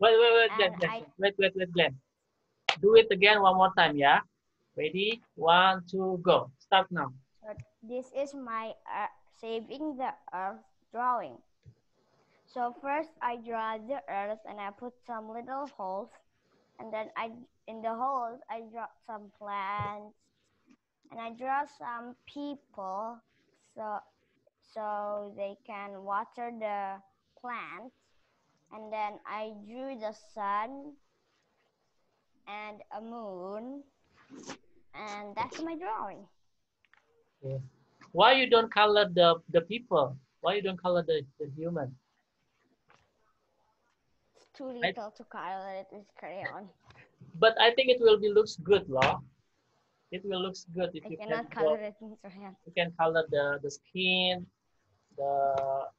Wait, And Glenn. Do it again one more time, yeah? Ready? 1, 2, go. Start now. This is my saving the earth drawing. So first I draw the earth and I put some little holes, and then in the holes I draw some plants, and I draw some people so they can water the plants, and then I drew the sun and a moon, and that's my drawing. Okay. Why you don't color the people? Why you don't color the human? It's too little to color it with crayon. But I think it will be looks good, Law. It will looks good if you cannot color it in crayon. You can color the skin, the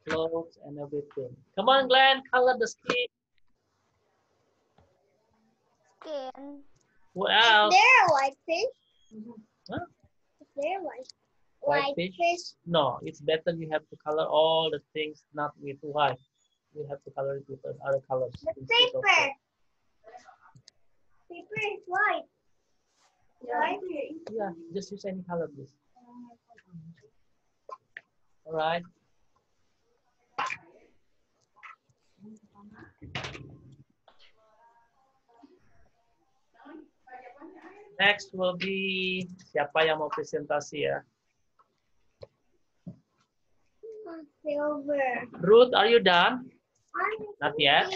clothes, and everything. Come on, Glenn, color the skin. Skin. Wow. Is there a white fish? Huh? Is there a white fish? No, it's better you have to color all the things not with white. You have to color it with other colors. The paper. Paper is white. Right? Yeah, just use any color, please. All right. Next will be siapa yang mau presentasi ya? Silver. Ruth, are you done? Not yet.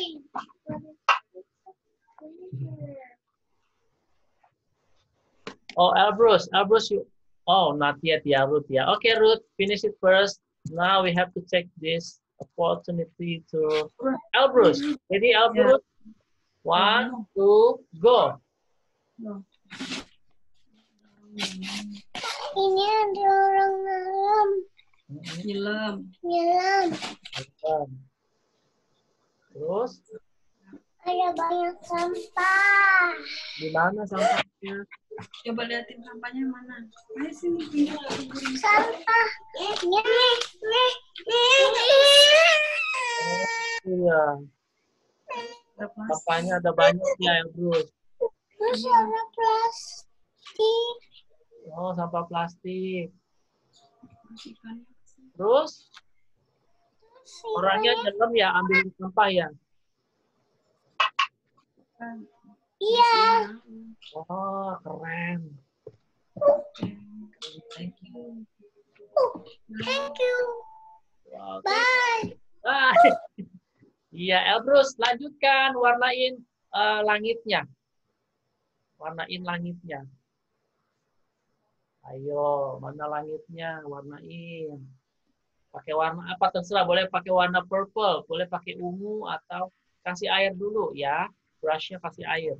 Oh, Elbrus, you. Oh, not yet, yeah, Ruth, yeah. Okay, Ruth, finish it first. Now we have to take this opportunity to Elbrus. Ready, Elbrus? Yeah. 1, 2, go. Ini ada orang dalam. Nyelam. Terus? Ada banyak sampah. Di mana sampahnya? Coba liatin sampahnya mana. Ayo sini. Sampah. Iya. Sampahnya ada banyak ya, Elbrus. Terus ada plastik. Oh, sampah plastik. Terus? Orangnya nyelam ya, ambil sampah ya? Iya. Oh, keren. Thank you. Thank you. Wow, Bye. Bye. Iya, Elbrus, lanjutkan warnain langitnya. Warnain langitnya. Ayo, mana langitnya? Warnain. Pakai warna apa? Terserah, boleh pakai warna purple, boleh pakai ungu, atau kasih air dulu ya. Brushnya kasih air.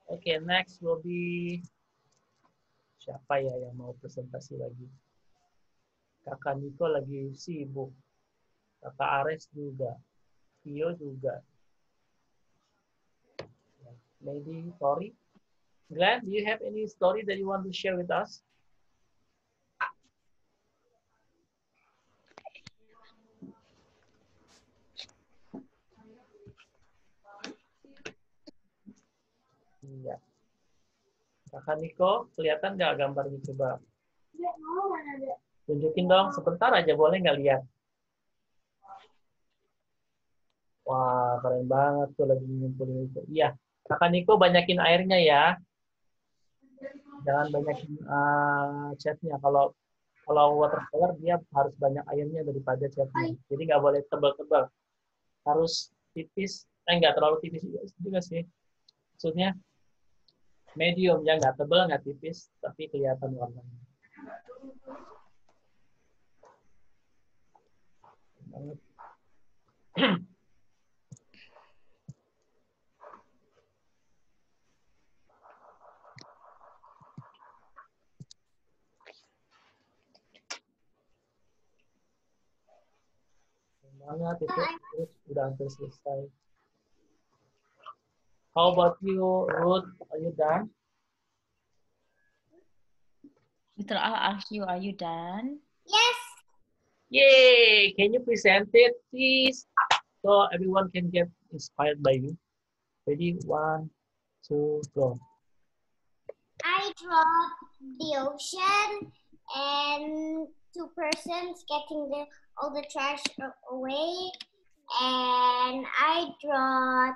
Oke, next will be siapa ya yang mau presentasi lagi? Kakak Niko lagi sibuk. Kakak Ares juga. Vio juga. Maybe Tori. Glenn, do you have any story that you want to share with us? Iya. Kakak Niko, kelihatan nggak gambarnya coba? Nggak mau, mana ada. Tunjukin dong, sebentar aja boleh nggak lihat? Wah, keren banget tuh lagi ngumpulin itu. Iya, Kakak Niko banyakin airnya ya. Jangan banyakin catnya. Kalau watercolor dia harus banyak airnya daripada catnya. Jadi nggak boleh tebal-tebal. Harus tipis. Nggak terlalu tipis juga sih. Maksudnya medium ya, nggak tebal, nggak tipis, tapi kelihatan warnanya. Semangat itu udah hampir selesai. How about you, Ruth? Are you done? Mr. I'll ask you, are you done? Yes. Yay! Can you present it, please? so everyone can get inspired by you. Ready? 1, 2, go. I draw the ocean and 2 persons getting all the trash away. And I draw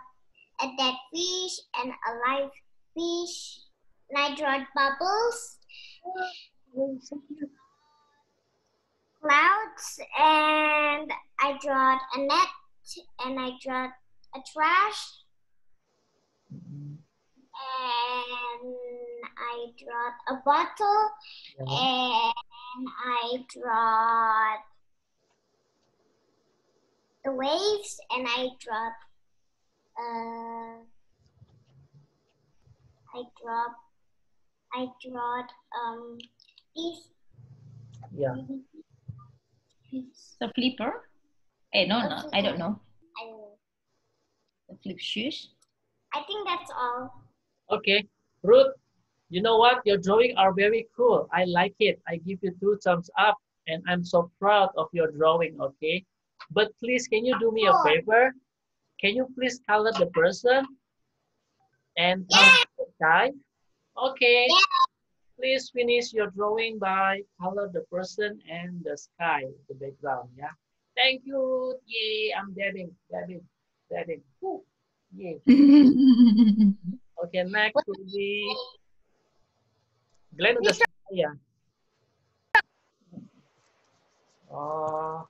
a dead fish and a live fish. And I draw bubbles, clouds, and I draw a net, and I draw a trash. And I draw a bottle, and I draw the waves, and I draw these. Yeah. The flipper? No, I don't know. I don't know. The flip shoes? I think that's all. Okay, Ruth, you know what? Your drawing are very cool. I like it. I give you 2 thumbs up, and I'm so proud of your drawing, okay? But please, can you do me a favor? Can you please color the person and color the sky? Okay. Please finish your drawing by color the person and the sky, the background, yeah? Thank you, Ruth. Yay, I'm dabbing. Woo. Yay. Okay, next will be Glenn udah selesai ya? Oh,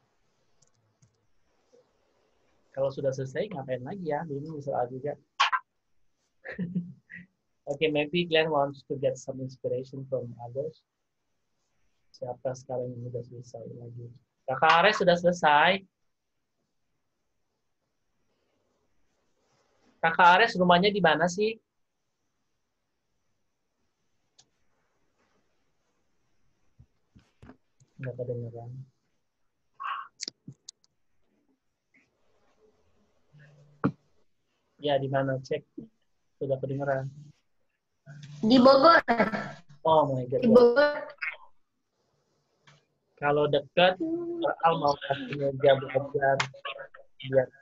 kalau sudah selesai ngapain lagi ya? Ini soal juga. Okay, maybe Glenn wants to get some inspiration from others. Siapa sekarang ini udah selesai lagi? Kakak Ares sudah selesai. Kakak Ares rumahnya di mana sih? Nggak kedengeran. Ya, di mana? Cek. Sudah kedengeran. Di Bogor. Oh my God. Di Bogor. Kalau dekat, Al mau kasih meja belajar biar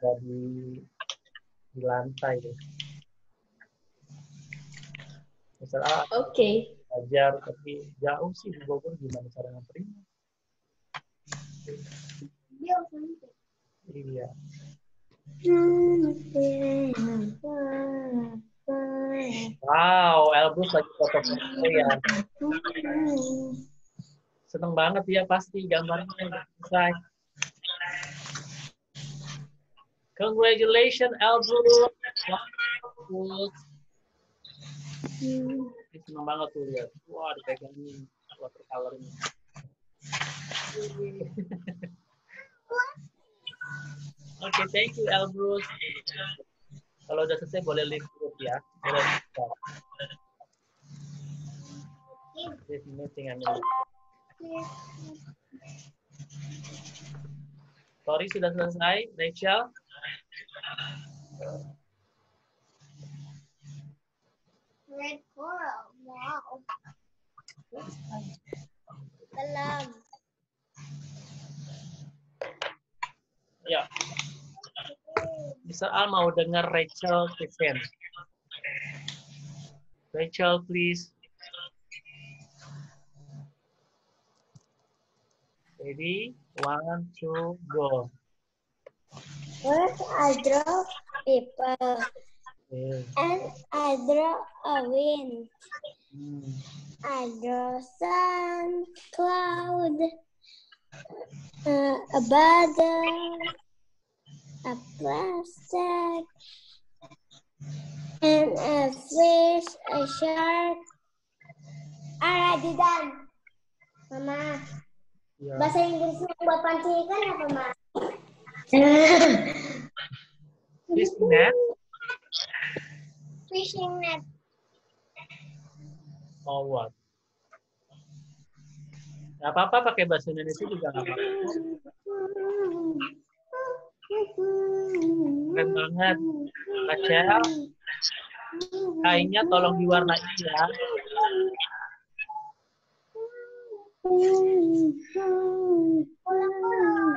di lantai. Misalnya Oke. belajar tapi jauh sih di Bogor, gimana cara nganterinnya? Iya. Wow, Elbrus lagi foto-foto ya. Seneng banget ya pasti gambarnya udah selesai. Congratulations, Elbrus. Wow, seneng banget tuh lihat. Wah, dipegangin watercolornya. Oke, thank you, Elbrus. Kalau udah selesai boleh leave group ya. Boleh stop. This meeting I'm in. Sorry, sudah selesai, Rachel. Red coral. Wow. Belum. Ya. Mr. Al mau dengar Rachel present. Rachel, please. Ready? 1, 2, go. First, I draw people. Okay. And I draw a wind. I draw sun, cloud, a bottle, a plastic, and a fish, a shark. Alright, done. Mama, Ya. bahasa Inggrisnya buat pancing ikan apa, Ma? Fishing net. Fishing net. Oh, what? Gak apa-apa pakai bahasa Indonesia juga gak apa-apa. Keren banget. Rachel, kainnya tolong diwarnai ya.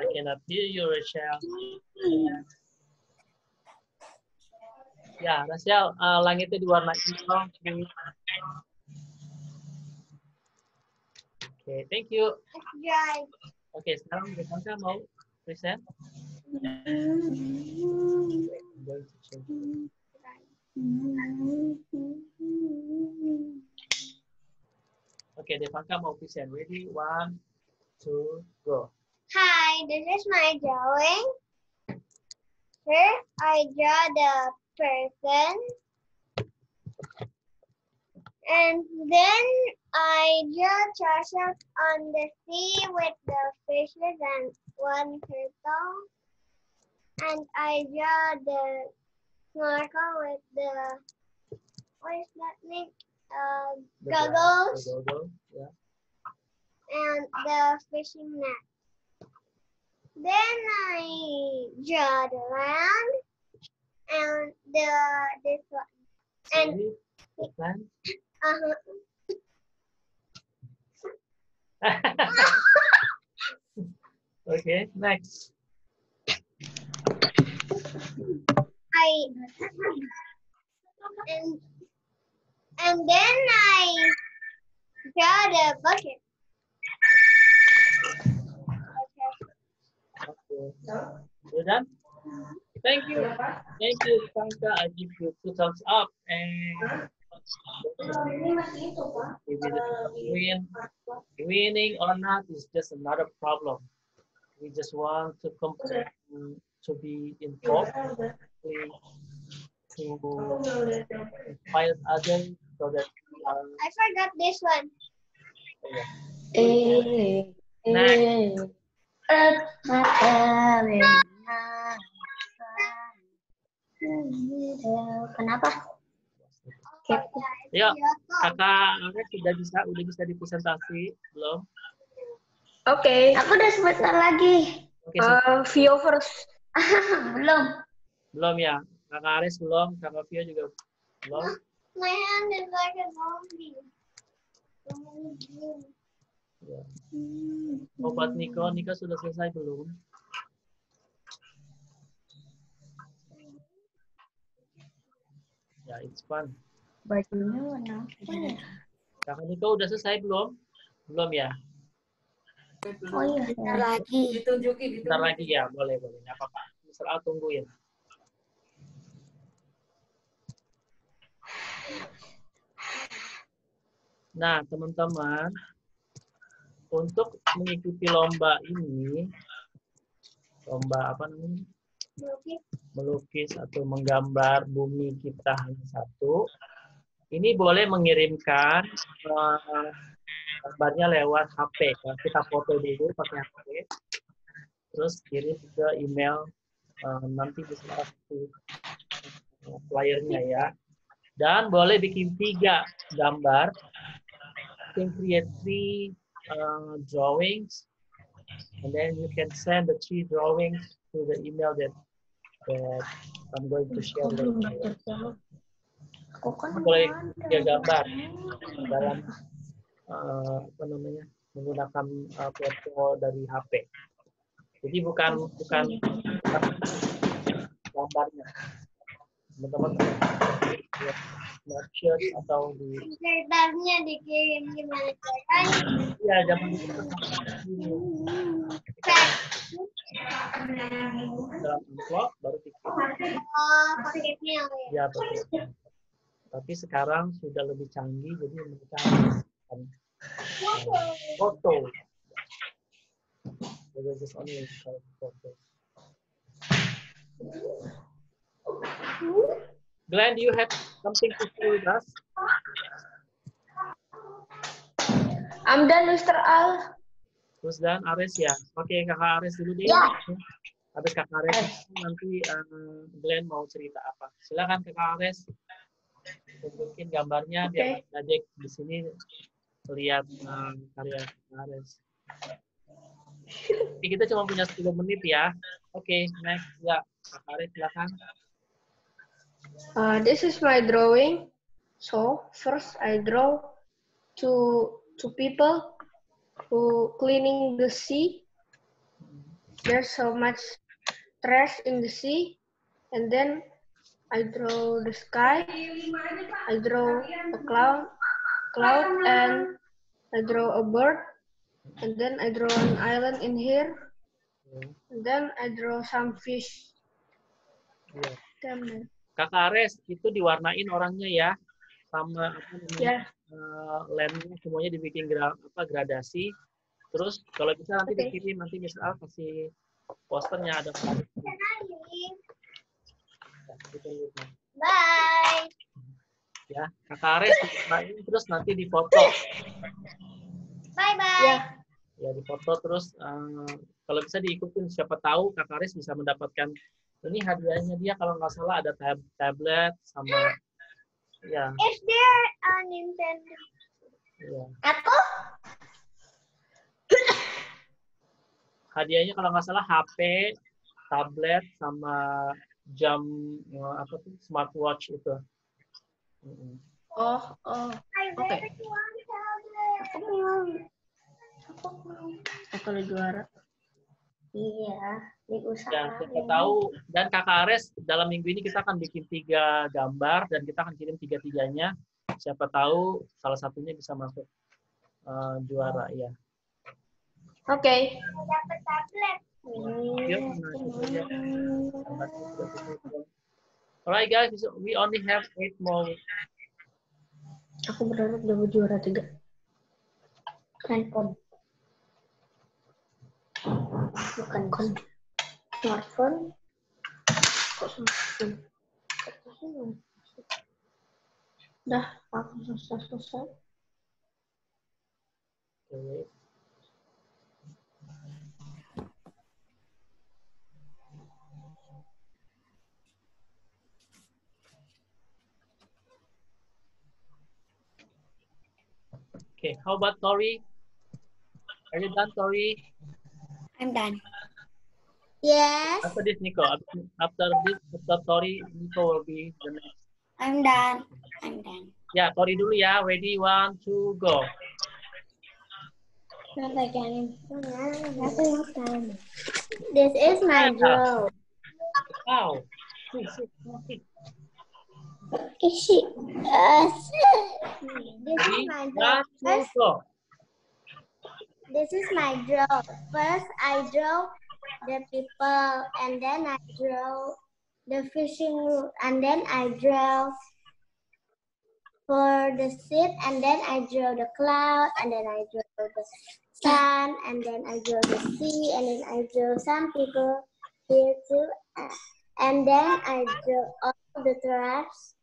I cannot hear you, Rachel. Ya, Rasya, langitnya diwarnai hijau. Oke, thank you. Dry. Oke, sekarang Devanta mau present. Oke, Devanta mau present. Ready? 1, 2, go. Hi, this is my drawing. First, I draw the person. And then I draw treasure on the sea with the fishes and one turtle. And I draw the snorkel with the, what is that name? The Goggles goggles, yeah. and the fishing net. Then I draw the land and this one. And See? The plan? Okay, next. And then I draw the bucket. Okay. You done? Thank you. Thank you, Devanta. I give you 2 thumbs up. And winning or not is just another problem. We just want to complete, to be involved, to inspire others so that we are. I forgot this one. Kenapa? Ya, kakak Ares udah bisa dipresentasi belum? Oke. Aku udah sebentar lagi. Oke, Vio first. Belum ya. Kakak Ares belum, kakak Vio juga belum. My hand is like a zombie. Ya. Obat Niko sudah selesai belum? Ya, it's fun. Bajunya warna apa ya? Kakak Niko udah selesai belum? Belum ya? Oh iya. Bentar lagi. Ditunjukin. Bentar lagi ya, boleh. Nggak apa-apa. Mister Al tungguin. Nah, teman-teman, untuk mengikuti lomba ini, lomba apa namanya? Melukis atau menggambar bumi kita hanya satu. Ini boleh mengirimkan gambarnya lewat HP. Kita foto dulu pakai HP, terus kirim ke email, nanti bisa kasih flyernya ya. Dan boleh bikin 3 gambar. You can create 3 drawings, and then you can send the 3 drawings to the email that I'm going to share with you. Boleh 3 gambar dalam apa namanya, menggunakan foto dari HP. Jadi bukan gambarnya. Teman-teman snapshot atau di Kertasnya dikirim gimana caranya? ya zaman dalam amplop baru dikirim. Oh, paketnya Ya betul. Tapi sekarang sudah lebih canggih, jadi mereka menggunakan foto. They just only photos. Glenn, do you have something to say with us? I'm done, Mr. Al. Terus dan Ares ya. Oke, kakak Ares dulu deh. Ya. Habis kakak Ares nanti Glenn mau cerita apa. Silakan kakak Ares. Tunjukin gambarnya biar Najek di sini lihat karya kakak Ares. Oke, kita cuma punya 10 menit ya. Oke, next ya. Kakak Ares silakan. This is my drawing. So first I draw two people who cleaning the sea. There's so much trash in the sea, and then I draw the sky. I draw a cloud, and I draw a bird. And then I draw an island in here. And then I draw some fish. Iya. Damn. Kakak Ares itu diwarnain orangnya ya, sama apa namanya landnya semuanya dibikin gradasi. Terus kalau bisa nanti dikirim, nanti misal kasih posternya ada. Bye. Ya, Kakak Ares diwarnain terus nanti difoto. Bye bye. Ya difoto terus kalau bisa diikutin, siapa tahu Kakak Ares bisa mendapatkan ini hadiahnya dia kalau nggak salah ada tablet sama ya. Is there a Nintendo? Ya. Aku? Hadiahnya kalau nggak salah HP, tablet sama jam apa tuh smartwatch itu. Oh. I Oke. really want tablet. Aku udah juara. Iya, Ya, siapa tahu. Dan Kakak Ares dalam minggu ini kita akan bikin 3 gambar dan kita akan kirim 3-3-nya. Siapa tahu salah satunya bisa masuk juara ya. Oke. Dapat tablet. Yuk, Alright guys, we only have 8 more. Aku berharap dapat juara 3. Handphone. Bukan kon. Smartphone. Dah, aku selesai. Okay. Okay, how about Tori? Are you done, Tori? I'm done. Yes. After this, Nico. After Tori, Nico will be the next. I'm done. I'm done. Ya, Tori dulu ya. Ready, 1, 2, go. Not again. This is my draw. Wow. This is Ready, my 1, draw. 2, go. This is my draw. First, I draw the people, and then I draw the fishing route, and then I draw for the seat, and then I draw the cloud, and then I draw the sun, and then I draw the sea, and then I draw some people here too, and then I draw all the trash.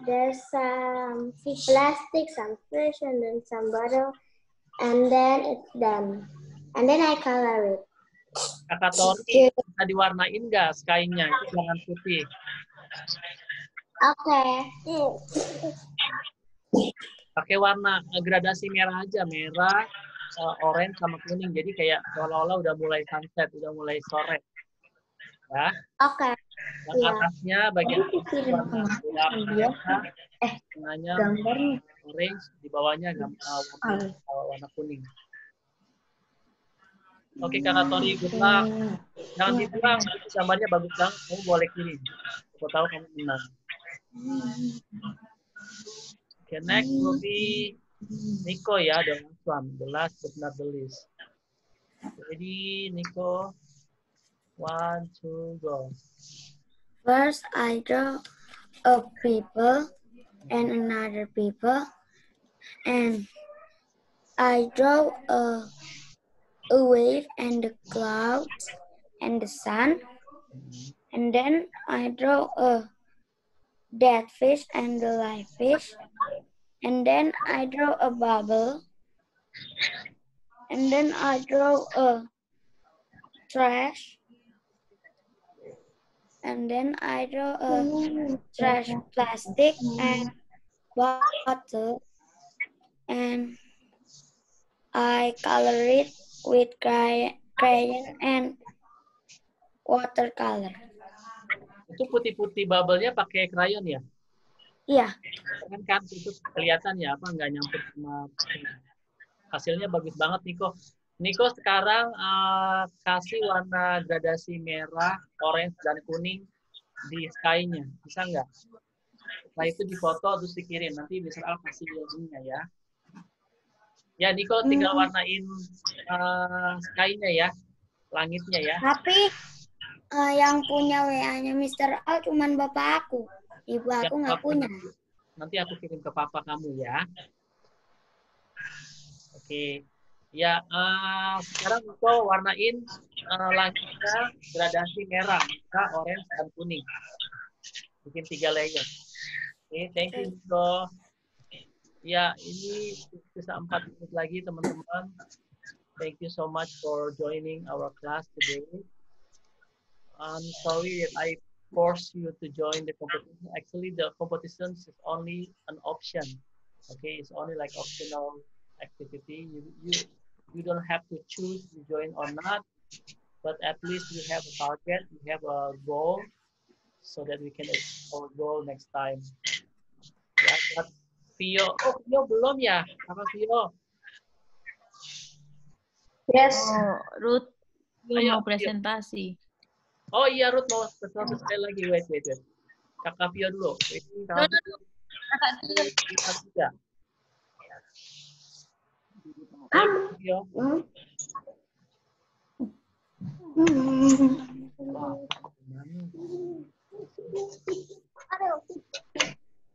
There's some fish, plastic, some fish, and then some bottle, and then it's done. And then I color it. Kakak Tori, bisa diwarnain nggak sky-nya? Itu jangan putih. Okay. Pakai warna gradasi merah aja. Merah, orange, sama kuning. Jadi kayak seolah-olah udah mulai sunset, udah mulai sore. Ya. Okay. Dan atasnya bagian atas warna merah, tengahnya orange, di bawahnya warna kuning. Oke, Kakak Tori, good luck. Jangan dibuang, itu gambarnya bagus banget. Kamu boleh kirim. Aku tahu kamu menang. Okay, next will be Nico ya, the last one. The last but not the least. Ready, Nico? 1, 2, go. First, I draw a people and another people, and I draw a wave and the clouds and the sun, and then I draw a dead fish and the live fish, and then I draw a bubble, and then I draw a trash, and then I draw a trash plastic and bottle, and I color it with crayon and watercolor. Itu putih-putih bubble-nya pakai krayon ya? Iya. Kan itu kelihatan ya, apa nggak nyampur sama hasilnya bagus banget, Nico. Nico sekarang kasih warna gradasi merah, orange, dan kuning di sky-nya, bisa nggak? Setelah itu difoto terus dikirim. Nanti Mister Al kasih linknya ya. Ya, Niko tinggal warnain sky-nya ya, langitnya ya. Tapi yang punya WA-nya Mr. Al cuman bapak aku. Ibu Ya, aku nggak punya. Nanti aku kirim ke papa kamu ya. Oke. Ya, sekarang Niko warnain langitnya gradasi merah, orange, dan kuning. Bikin 3 layer. Oke, thank you Niko. Ya, ini bisa 4 menit lagi teman-teman. Thank you so much for joining our class today. I'm sorry that I forced you to join the competition. Actually, the competition is only an option. Okay, it's only like optional activity. You don't have to choose to join or not, but at least you have a target, you have a goal, so that we can achieve our goal next time. Ya, but Vio, Vio belum ya, Kakak Vio? Yes. Oh, Ruth Ayo, mau presentasi. Oh iya, Ruth mau presentasi sekali lagi. Wait. Kakak Vio dulu. Ini Kakak Vio. Kakak Vio.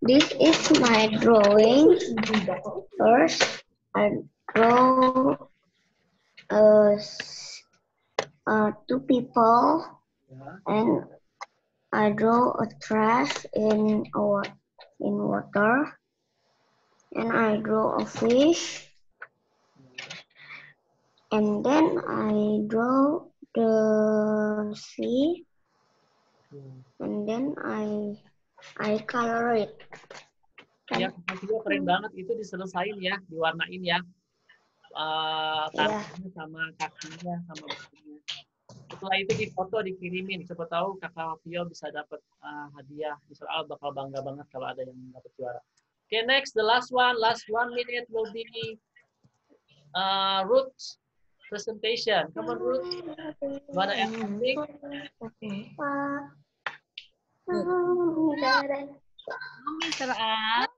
This is my drawing. First, I draw 2 people, and I draw a trash in water, and I draw a fish, and then I draw the sea, and then I color it. Ya, Kakak Vio keren banget. Itu diselesain ya, diwarnain ya. Tangannya sama kakinya sama bajunya. Setelah itu difoto, dikirimin. Siapa tahu Kakak Vio bisa dapat hadiah. Mister Al bakal bangga banget kalau ada yang dapat juara. Okay, next, the last 1 minute will be Ruth's presentation. Come on, Ruth. Wanna add something? Mr. Al,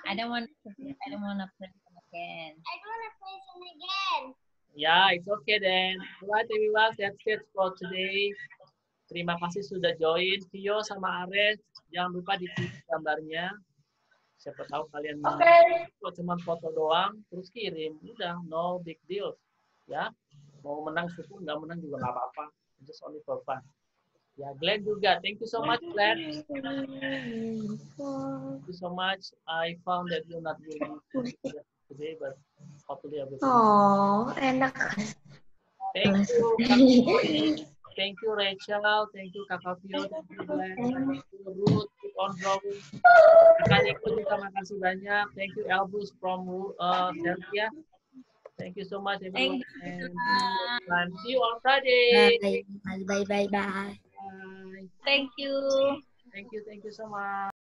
I don't want to present again. I don't want to present again. Ya, it's okay then. Alright everyone, that's it for today. Terima kasih sudah join. Vio sama Ares, jangan lupa dikirim gambarnya. Siapa tahu kalian cuma foto doang, terus kirim. Udah, no big deal. Ya, mau menang syukur, nggak menang juga nggak apa-apa. Just only for fun. Ya, Glenn juga. Thank you so much, Glenn. Thank you so much. I found that you're not really today, but hopefully I will. Oh, enak. Thank you, Kakak. Thank you, Rachel. Thank you, Kakak Vio. Thank you, Glenn. Thank you, Ruth. Keep on drawing. Kakak Niko juga makasih banyak. Thank you, Elbrus from Serbia. Thank you so much, everyone. And see you on Friday. Bye. Bye. Thank you. Thank you so much.